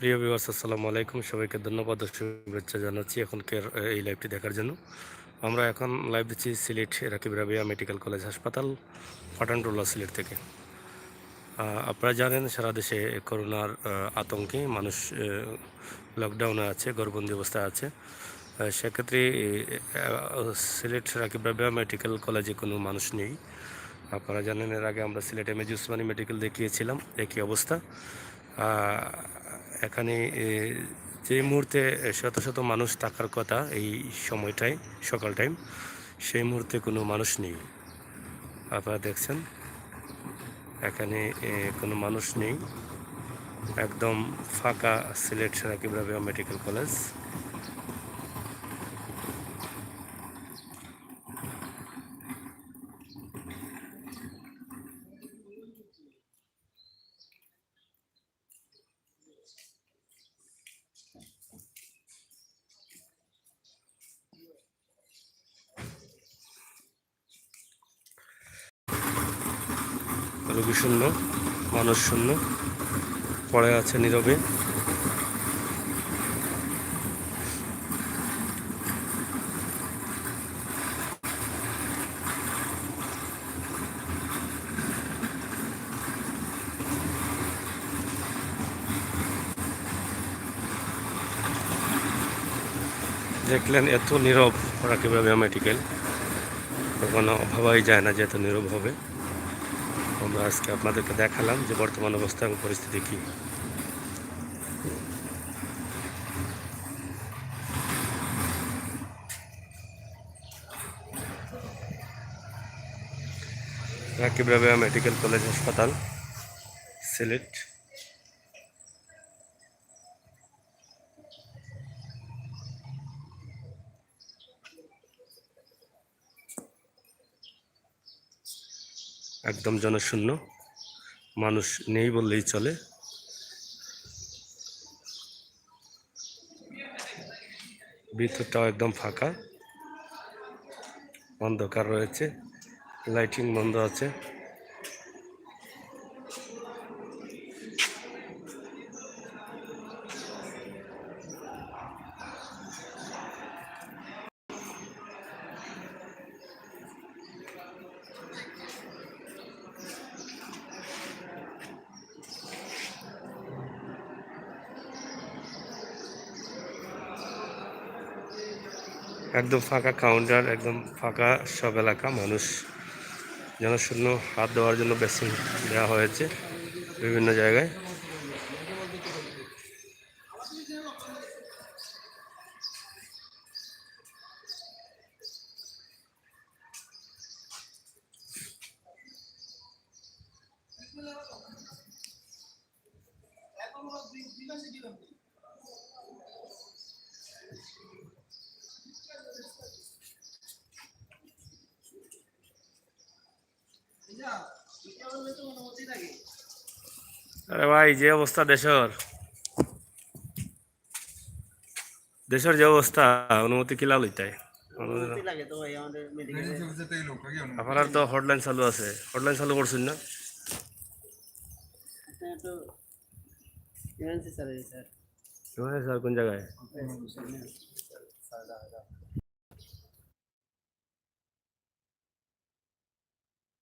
প্রিয় ভিউয়ার্স, আসসালামু আলাইকুম। সবাইকে ধন্যবাদ ও শুভেচ্ছা জানাচ্ছি এখনকার এই লাইভটি দেখার জন্য। আমরা এখন লাইভ দিচ্ছি সিলেট রাকিব রাবিয়া মেডিকেল কলেজ হাসপাতাল, পাঠানটুলা, সিলেট থেকে। আপনারা জানেন সারা দেশে করোনার আতঙ্কে মানুষ লকডাউনে আছে, ঘরবন্দি অবস্থায় আছে। সেক্ষেত্রে সিলেট রাকিব রাবিয়া মেডিকেল কলেজে কোনো মানুষ নেই। আপনারা জানেন এর আগে আমরা Sylhet M A G Usmani medical দেখিয়েছিলাম, একই অবস্থা। এখানে যে মুহূর্তে শত শত মানুষ থাকার কথা এই সময়টায়, সকাল টাইম, সেই মুহূর্তে কোনো মানুষ নেই। আপনারা দেখছেন এখানে কোনো মানুষ নেই, একদম ফাঁকা সিলেট রাকিব রাবিয়া মেডিকেল কলেজ। রোগী শূন্য, মানুষ শূন্য, পড়ে আছে নীরবে। দেখলেন এত নীরব রাকিব রাবিয়া মেডিকেল, কখনো ভাবাই যায় না যে এত নীরব হবে। আমরা আজকে আপনাদেরকে দেখালাম যে বর্তমান অবস্থা এবং পরিস্থিতি কী। রাকিব রাবিয়া মেডিকেল কলেজ হাসপাতাল, সিলেট। একদম জনশূন্য, মানুষ নেই বললেই চলে। ভিতরটাও একদম ফাঁকা, অন্ধকার রয়েছে, লাইটিং বন্ধ আছে। একদম ফাঁকা কাউন্টার, একদম ফাঁকা সব এলাকা, মানুষ জনশূন্য। হাত দেওয়ার জন্য বেসিন দেওয়া হয়েছে বিভিন্ন জায়গায়। আরে ভাই, যে অবস্থা দেশের দেশের যে অবস্থা, অনুমতি কিলা লইতাই। আপনার তো হটলাইন চালু আছে, হটলাইন চালু করছেন না? স্যার কোন জায়গায়?